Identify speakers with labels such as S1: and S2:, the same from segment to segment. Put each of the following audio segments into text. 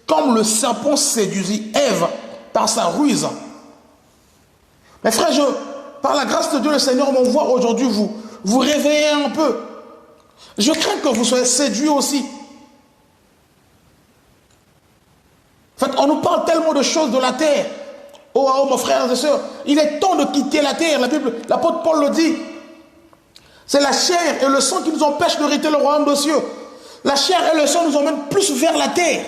S1: comme le serpent séduisit Ève par sa ruse. Mes frères, par la grâce de Dieu, le Seigneur m'envoie aujourd'hui vous réveiller un peu. Je crains que vous soyez séduits aussi. En fait, on nous parle tellement de choses de la terre. Oh, oh, mes frères et sœurs, il est temps de quitter la terre. La Bible, l'apôtre Paul le dit. C'est la chair et le sang qui nous empêchent de hériter le royaume des cieux. La chair et le sang nous emmènent plus vers la terre.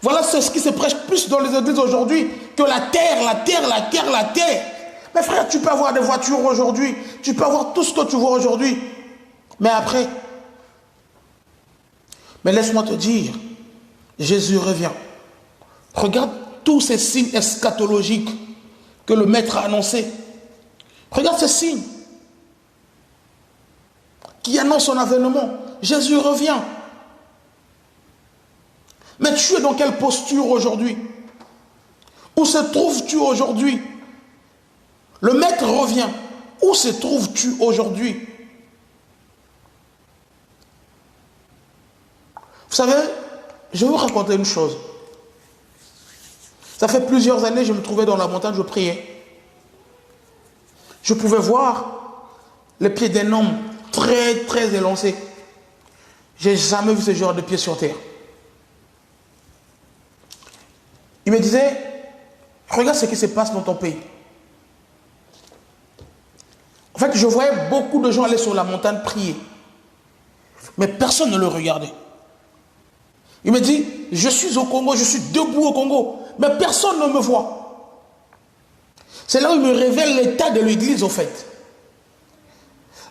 S1: Voilà ce qui se prêche plus dans les églises aujourd'hui que la terre, la terre, la terre, la terre. Mes frères, tu peux avoir des voitures aujourd'hui, tu peux avoir tout ce que tu vois aujourd'hui. Mais après, mais laisse-moi te dire, Jésus revient. Regarde tous ces signes eschatologiques que le Maître a annoncés. Regarde ces signes qui annoncent son avènement. Jésus revient. Mais tu es dans quelle posture aujourd'hui? Où se trouves-tu aujourd'hui? Le Maître revient. Où se trouves-tu aujourd'hui? Vous savez, je vais vous raconter une chose. Ça fait plusieurs années, je me trouvais dans la montagne, je priais. Je pouvais voir les pieds d'un homme très, très élancé. Je n'ai jamais vu ce genre de pieds sur terre. Il me disait, regarde ce qui se passe dans ton pays. En fait, je voyais beaucoup de gens aller sur la montagne prier. Mais personne ne le regardait. Il me dit, je suis au Congo, je suis debout au Congo, mais personne ne me voit. C'est là où il me révèle l'état de l'église, au fait.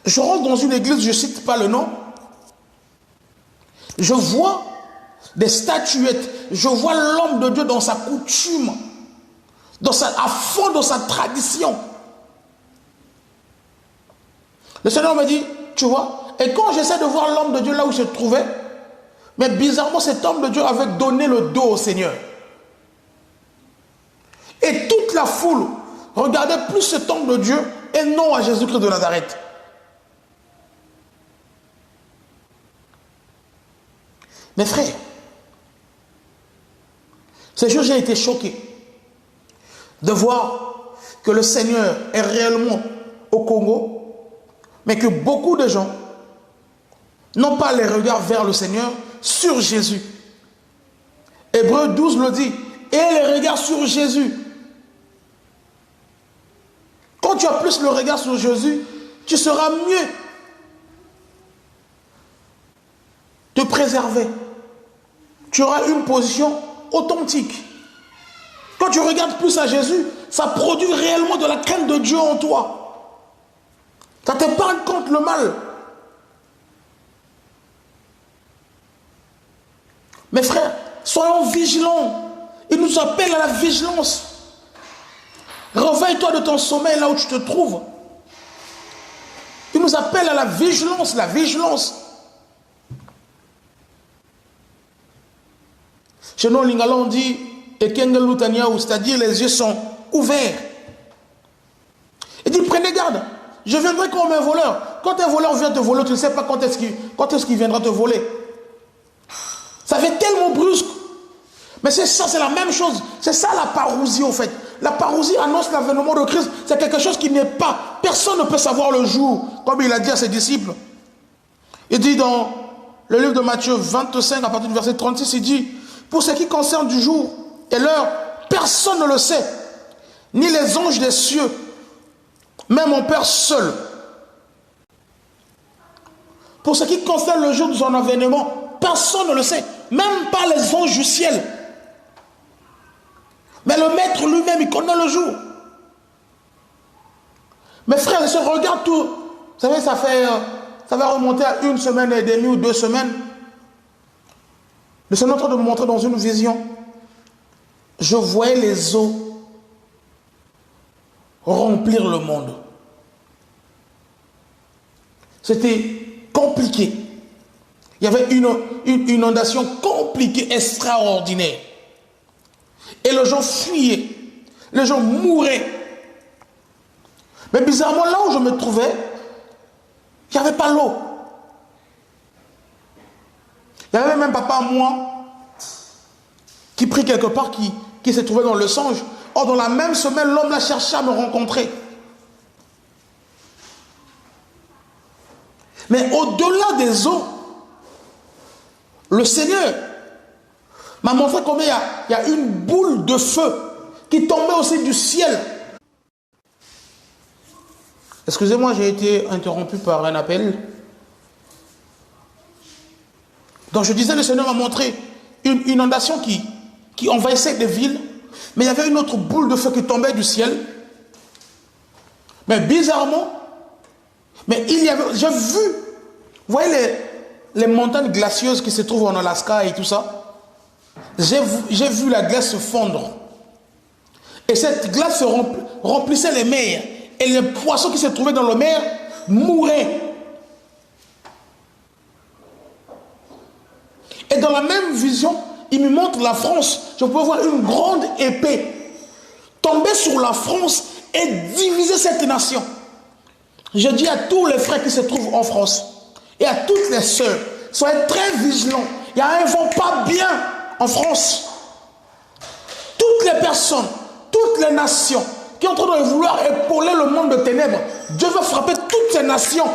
S1: Je rentre dans une église, je ne cite pas le nom. Je vois des statuettes, je vois l'homme de Dieu dans sa coutume, à fond dans sa tradition. Le Seigneur me dit, tu vois, et quand j'essaie de voir l'homme de Dieu là où il se trouvait, mais bizarrement, cet homme de Dieu avait donné le dos au Seigneur. Et toute la foule regardait plus cet homme de Dieu et non à Jésus-Christ de Nazareth. Mes frères, ce jour, j'ai été choqué de voir que le Seigneur est réellement au Congo, mais que beaucoup de gens n'ont pas les regards vers le Seigneur, sur Jésus. Hébreux 12 le dit, et les regards sur Jésus. Quand tu as plus le regard sur Jésus, tu seras mieux te préserver. Tu auras une position authentique. Quand tu regardes plus à Jésus, ça produit réellement de la crainte de Dieu en toi. Ça t'épargne contre le mal. Mes frères, soyons vigilants. Il nous appelle à la vigilance. Réveille-toi de ton sommeil là où tu te trouves. Il nous appelle à la vigilance, la vigilance. Chez nous, en lingala, on dit c'est-à-dire les yeux sont ouverts. Il dit, prenez garde. Je viendrai comme un voleur. Quand un voleur vient te voler, tu ne sais pas quand est-ce qu'il viendra te voler. Ça fait tellement brusque. Mais c'est ça, c'est la même chose. C'est ça la parousie en fait. La parousie annonce l'avènement de Christ. C'est quelque chose qui n'est pas. Personne ne peut savoir le jour. Comme il a dit à ses disciples. Il dit dans le livre de Matthieu 25, à partir du verset 36, il dit, pour ce qui concerne du jour et l'heure, personne ne le sait. Ni les anges des cieux, même mon Père seul. Pour ce qui concerne le jour de son avènement, personne ne le sait. Même pas les anges du ciel. Mais le Maître lui-même, il connaît le jour. Mes frères et sœurs, regarde tout. Vous savez, ça va remonter à 1 semaine et demie ou 2 semaines. Le Seigneur est en train de me montrer dans une vision. Je voyais les eaux remplir le monde. C'était compliqué. Il y avait une inondation compliquée, extraordinaire. Et les gens fuyaient. Les gens mouraient. Mais bizarrement, là où je me trouvais, il n'y avait pas l'eau. Il y avait même papa à moi qui qui prie quelque part, qui s'est trouvé dans le songe. Or, dans la même semaine, l'homme l'a cherché à me rencontrer. Mais au-delà des eaux, le Seigneur m'a montré combien il y a une boule de feu qui tombait aussi du ciel. Excusez-moi, j'ai été interrompu par un appel. Donc je disais, le Seigneur m'a montré une inondation qui envahissait des villes, mais il y avait une autre boule de feu qui tombait du ciel. Mais bizarrement, mais j'ai vu, vous voyez les montagnes glacieuses qui se trouvent en Alaska et tout ça, j'ai vu la glace se fondre. Et cette glace se remplissait les mers. Et les poissons qui se trouvaient dans la mer mouraient. Et dans la même vision, il me montre la France. Je peux voir une grande épée tomber sur la France et diviser cette nation. Je dis à tous les frères qui se trouvent en France et à toutes les sœurs, soyez très vigilants. Il y a un vent pas bien en France. Toutes les personnes, toutes les nations qui sont en train de vouloir épauler le monde de ténèbres, Dieu veut frapper toutes ces nations.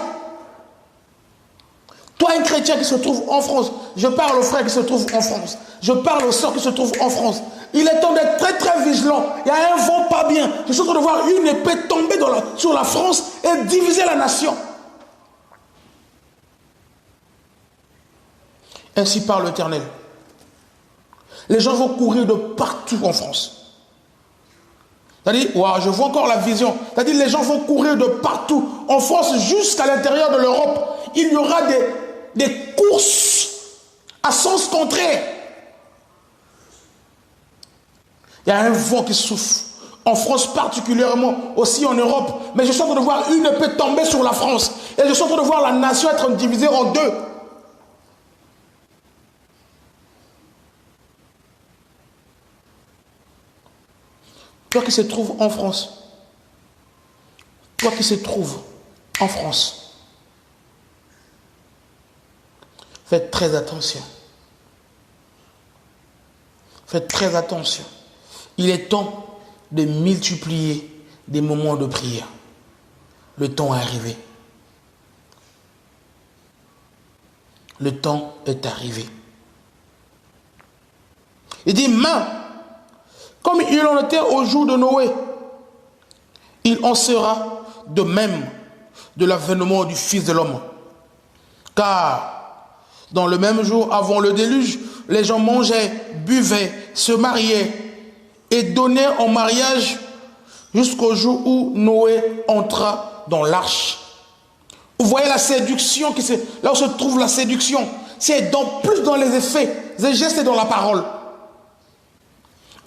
S1: Toi, un chrétien qui se trouve en France, je parle aux frères qui se trouvent en France, je parle aux sœurs qui se trouvent en France. Il est temps d'être très très vigilant. Il y a un vent pas bien. Je suis en train de voir une épée tomber sur la France et diviser la nation. Ainsi parle l'Éternel. Les gens vont courir de partout en France. C'est-à-dire, wow, je vois encore la vision. C'est-à-dire, les gens vont courir de partout en France jusqu'à l'intérieur de l'Europe. Il y aura des courses à sens contraire. Il y a un vent qui souffle. En France particulièrement, aussi en Europe. Mais je suis en train de voir une épée tomber sur la France. Et je suis en train de voir la nation être divisée en deux. Toi qui se trouves en France, toi qui se trouves en France, faites très attention. Faites très attention. Il est temps de multiplier des moments de prière. Le temps est arrivé. Le temps est arrivé. Il dit, comme il en était au jour de Noé, il en sera de même de l'avènement du Fils de l'homme. Car dans le même jour avant le déluge, les gens mangeaient, buvaient, se mariaient et donnaient en mariage jusqu'au jour où Noé entra dans l'arche. Vous voyez la séduction, là où se trouve la séduction, c'est plus dans les effets, les gestes et dans la parole.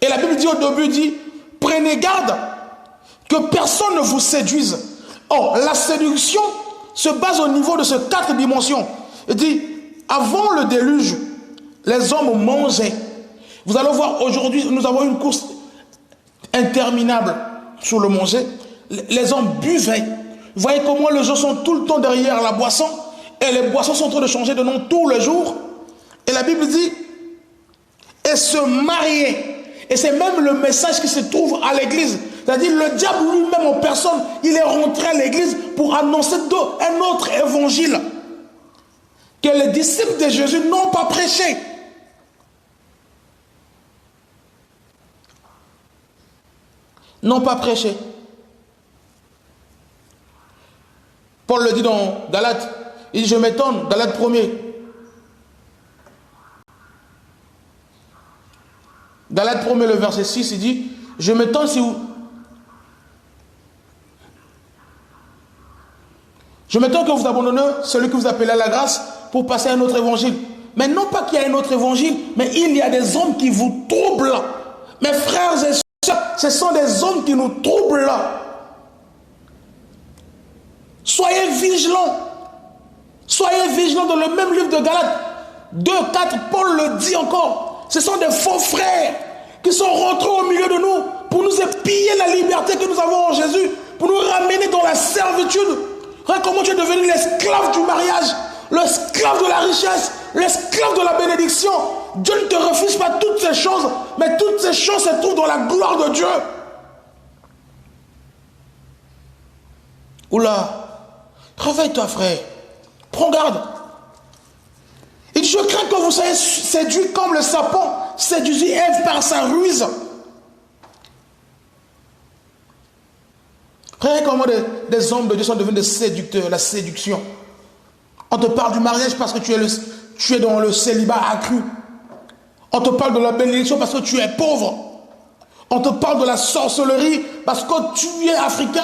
S1: Et la Bible dit au début, prenez garde que personne ne vous séduise. Or, la séduction se base au niveau de ces 4 dimensions. Il dit, avant le déluge, les hommes mangeaient. Vous allez voir aujourd'hui, nous avons une course interminable sur le manger. Les hommes buvaient. Vous voyez comment les gens sont tout le temps derrière la boisson. Et les boissons sont en train de changer de nom tous les jours. Et la Bible dit, et se marier. Et c'est même le message qui se trouve à l'église. C'est-à-dire le diable lui-même en personne, il est rentré à l'église pour annoncer un autre évangile que les disciples de Jésus n'ont pas prêché. N'ont pas prêché. Paul le dit dans Galates. Il dit, je m'étonne, Galates 1er. Galates 1er, le verset 6, il dit, je m'étonne si vous... Je m'étonne que vous abandonnez celui que vous appelez à la grâce pour passer à un autre évangile. Mais non pas qu'il y a un autre évangile, mais il y a des hommes qui vous troublent. Mes frères et sœurs, ce sont des hommes qui nous troublent. Soyez vigilants. Soyez vigilants dans le même livre de Galates 2, 4, Paul le dit encore. Ce sont des faux frères qui sont rentrés au milieu de nous pour nous épier la liberté que nous avons en Jésus, pour nous ramener dans la servitude. Regarde comment tu es devenu l'esclave du mariage, l'esclave de la richesse, l'esclave de la bénédiction. Dieu ne te refuse pas toutes ces choses, mais toutes ces choses se trouvent dans la gloire de Dieu. Oula, réveille-toi frère, prends garde. Il dit, je crains que vous soyez séduits comme le serpent séduisit Ève par sa ruse. Regardez comment des hommes de Dieu sont devenus des séducteurs, la séduction. On te parle du mariage parce que tu es dans le célibat accru. On te parle de la bénédiction parce que tu es pauvre. On te parle de la sorcellerie parce que tu es africain.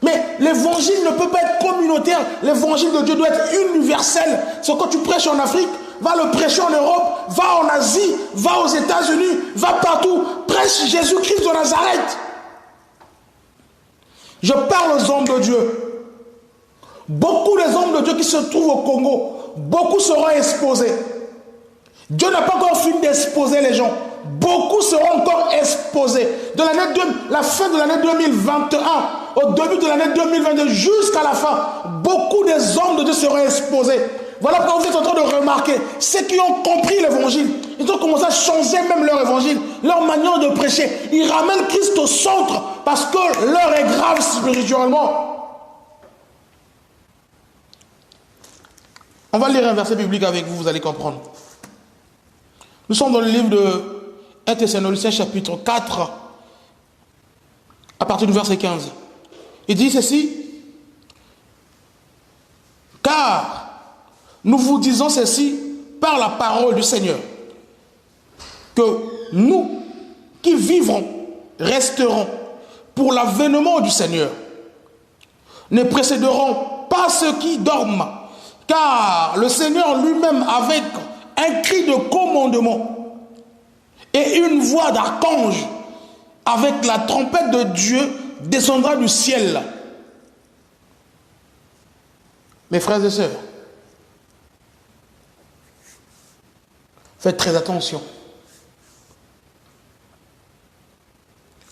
S1: Mais l'évangile ne peut pas être communautaire. L'évangile de Dieu doit être universel. Ce que tu prêches en Afrique, va le prêcher en Europe, va en Asie, va aux États-Unis, va partout. Prêche Jésus-Christ de Nazareth. Je parle aux hommes de Dieu. Beaucoup des hommes de Dieu qui se trouvent au Congo, beaucoup seront exposés. Dieu n'a pas encore fini d'exposer les gens. Beaucoup seront encore exposés. De la fin de l'année 2021 au début de l'année 2022 jusqu'à la fin, beaucoup des hommes de Dieu seront exposés. Voilà pourquoi vous êtes en train de remarquer, ceux qui ont compris l'évangile, ils ont commencé à changer même leur évangile, leur manière de prêcher. Ils ramènent Christ au centre parce que l'heure est grave spirituellement. On va lire un verset biblique avec vous, vous allez comprendre. Nous sommes dans le livre de 1 Thessaloniciens chapitre 4, à partir du verset 15. Il dit ceci, car nous vous disons ceci par la parole du Seigneur, que nous qui vivrons, resterons pour l'avènement du Seigneur, ne précéderons pas ceux qui dorment, car le Seigneur lui-même avec un cri de commandement et une voix d'archange avec la trompette de Dieu descendra du ciel. Mes frères et sœurs, faites très attention.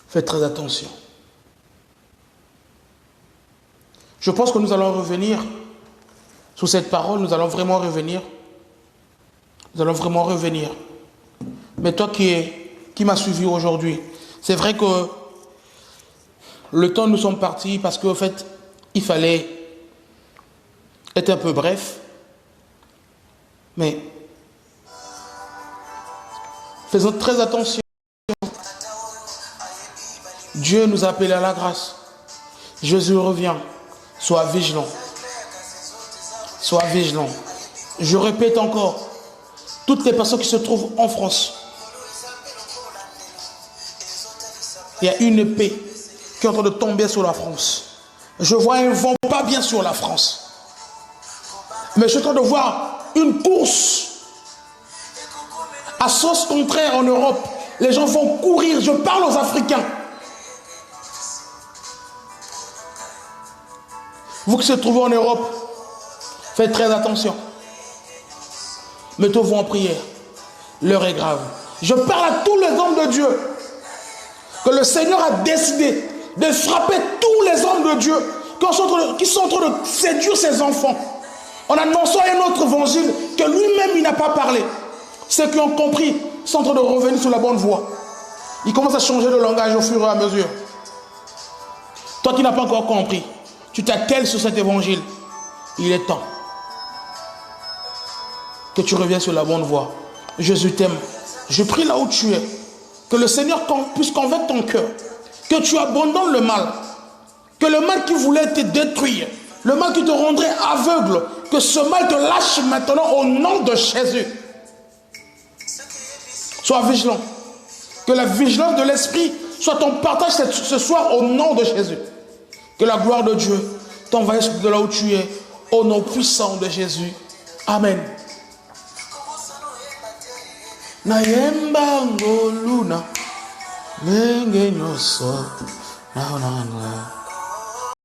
S1: Faites très attention. Je pense que nous allons revenir sur cette parole, nous allons vraiment revenir. Nous allons vraiment revenir. Mais toi qui m'as suivi aujourd'hui, c'est vrai que le temps nous sommes partis parce qu'en fait, il fallait être un peu bref. Mais faisons très attention. Dieu nous a appelés à la grâce. Jésus revient. Sois vigilant. Sois vigilant. Je répète encore, toutes les personnes qui se trouvent en France, il y a une épée qui est en train de tomber sur la France. Je vois un vent pas bien sur la France. Mais je suis en train de voir une course à sens contraire en Europe. Les gens vont courir. Je parle aux Africains. Vous qui se trouvez en Europe, faites très attention. Mettez-vous en prière. L'heure est grave. Je parle à tous les hommes de Dieu. Que le Seigneur a décidé de frapper tous les hommes de Dieu qui sont en train de séduire ses enfants. En annonçant un autre évangile que lui-même il n'a pas parlé. Ceux qui ont compris sont en train de revenir sur la bonne voie. Ils commencent à changer de langage au fur et à mesure. Toi qui n'as pas encore compris, tu t'attelles sur cet évangile. Il est temps que tu reviennes sur la bonne voie. Jésus t'aime. Je prie là où tu es. Que le Seigneur puisse convaincre ton cœur. Que tu abandonnes le mal. Que le mal qui voulait te détruire, le mal qui te rendrait aveugle, que ce mal te lâche maintenant au nom de Jésus. Sois vigilant. Que la vigilance de l'Esprit soit ton partage ce soir au nom de Jésus. Que la gloire de Dieu t'envahisse de là où tu es, au nom puissant de Jésus. Amen. Nayemba ngoluna, nenge nyoso, na.